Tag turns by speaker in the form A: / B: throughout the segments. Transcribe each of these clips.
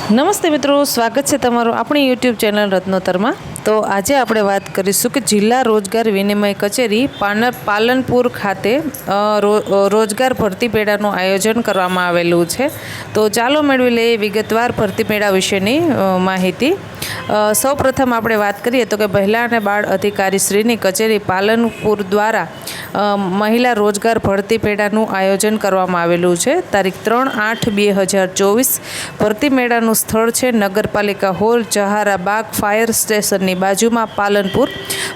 A: નમસ્તે મિત્રો, સ્વાગત છે તમારું આપણી યુટ્યુબ ચેનલ રત્નોતરમાં। તો આજે આપણે વાત કરીશું કે જિલ્લા રોજગાર વિનિમય કચેરી પાલનપુર ખાતે રોજગાર ભરતી મેળાનું આયોજન કરવામાં આવેલું છે। તો ચાલો મેળવી લઈએ વિગતવાર ભરતી મેળા વિશેની માહિતી। સૌપ્રથમ આપણે વાત કરીએ તો કે મહિલા અને બાળ અધિકારી શ્રીની કચેરી પાલનપુર દ્વારા મહિલા રોજગાર ભરતી મેળાનું આયોજન કરવામાં આવેલું છે। તારીખ 3/8/2024 ભરતી મેળાનું સ્થળ છે નગરપાલિકા હોલ, જહારાબાગ ફાયર સ્ટેશનની બાજુમાં, પાલનપુર।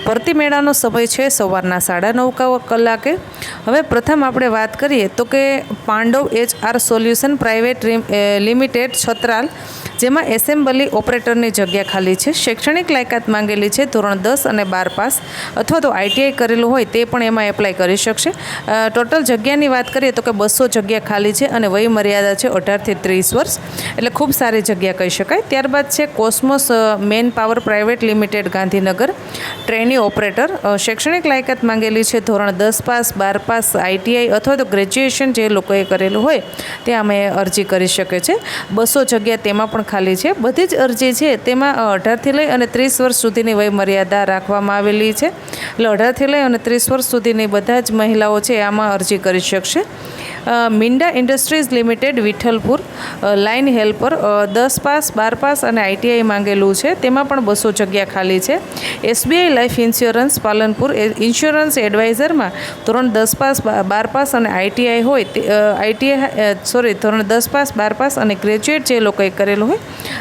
A: ભરતી મેળાનો સમય છે સવારના 9:30 કલાકે। હવે પ્રથમ આપણે વાત કરીએ તો કે Pandav HR solution private limited Chhatral, assembly એસેમ્બલી ઓપરેટરની જગ્યા ખાલી છે। શૈક્ષણિક લાયકાત માંગેલી છે ધોરણ 10 અને 12 પાસ અથવા તો ITI કરેલું હોય તે પણ એમાં એપ્લાય કરી શકશે। ટોટલ જગ્યાની વાત કરીએ તો કે 200 જગ્યા ખાલી છે અને વય મર્યાદા છે 18 થી 30 વર્ષ, એટલે ખૂબ સારી જગ્યા કહી શકાય। ત્યારબાદ છે cosmos man power private limited Gandhinagar, trainee operator. શૈક્ષણિક લાયકાત માંગેલી છે ધોરણ 10 પાસ, 12 પાસ, ITI અથવા તો ગ્રેજ્યુએશન જે લોકોએ કરેલું હોય તે અમે અરજી કરી શકે છે। 200 જગ્યા તેમાં પણ ખાલી છે। બધી જ અરજી છે તેમાં 18 થી લઈ અને 30 વર્ષ સુધીની વય મર્યાદા રાખવામાં આવેલી છે, એટલે 18 થી લઈ અને 30 વર્ષ સુધીની બધા જ મહિલાઓ છે આમાં અરજી કરી શકશે। Minda industries limited Vithalpur, line helper, 10 pass, 12 pass અને ITI માંગેલું છે, તેમાં પણ 200 જગ્યા ખાલી છે। SBI life insurance Palanpur, insurance એડવાઇઝરમાં ધોરણ 10 પાસ, 12 પાસ અને ITI હોય ધોરણ 10 પાસ, 12 પાસ અને ગ્રેજ્યુએટ જે લોકોએ કરેલું હોય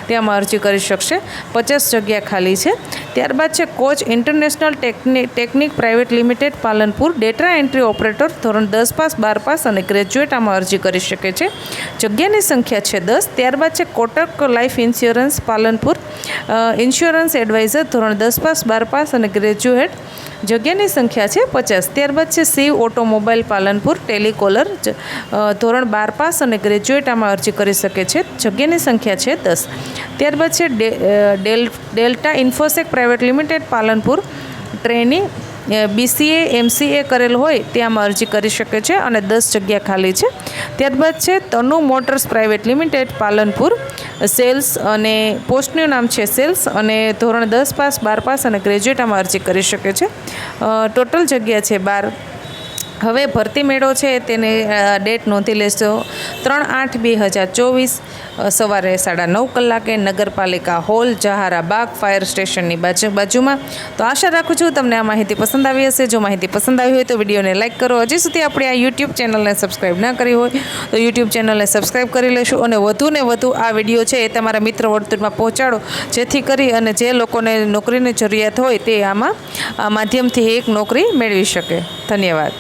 A: તેમાં અરજી કરી શકશે। 50 જગ્યા ખાલી છે। ત્યારબાદ છે coach international technique private limited Palanpur, data entry operator, ધોરણ 10 પાસ, 12 પાસ અને ગ્રેજ્યુએટ આમાં અરજી કરી શકે છે। જગ્યાની સંખ્યા છે 10। ત્યારબાદ છે Kotak life insurance Palanpur, insurance adviser, ધોરણ 10 પાસ, 12 પાસ અને ગ્રેજ્યુએટ, જગ્યાની સંખ્યા છે 50। ત્યારબાદ છે શિવ ઓટોમોબાઈલ પાલનપુર, ટેલિકોલર, ધોરણ 12 પાસ અને ગ્રેજ્યુએટ આમાં અરજી કરી શકે છે, જગ્યાની સંખ્યા છે 10। ત્યારબાદ છે Delta Infosec private limited Palanpur, trainee, BCA MCA કરેલ હોય તે આમાં અરજી કરી શકે છે અને 10 જગ્યા ખાલી છે। ત્યારબાદ છે Tanu motors private limited Palanpur, sales અને પોસ્ટનું નામ છે સેલ્સ અને ધોરણ 10 પાસ, 12 પાસ અને ગ્રેજ્યુએટ આમાં અરજી કરી શકે છે। ટોટલ જગ્યા છે 12। હવે ભરતી મેળો છે તેને ડેટ નોંધી લેશો 3/8/2024 સવારે 9:30 કલાકે, નગરપાલિકા હોલ, જહારાબાગ ફાયર સ્ટેશનની બાજુમાં। તો આશા રાખું છું તમને આ માહિતી પસંદ આવી હશે। જો માહિતી પસંદ આવી હોય તો વિડીયોને લાઇક કરો। હજી સુધી આપણે આ યુટ્યુબ ચેનલને સબસ્ક્રાઈબ ના કરી હોય તો યુટ્યુબ ચેનલને સબસ્ક્રાઈબ કરી લેશો અને વધુને વધુ આ વિડીયો છે એ તમારા મિત્ર વર્તુળમાં પહોંચાડો, જેથી કરી અને જે લોકોને નોકરીની જરૂરિયાત હોય તે આમાં આ માધ્યમથી એક નોકરી મેળવી શકે। ધન્યવાદ।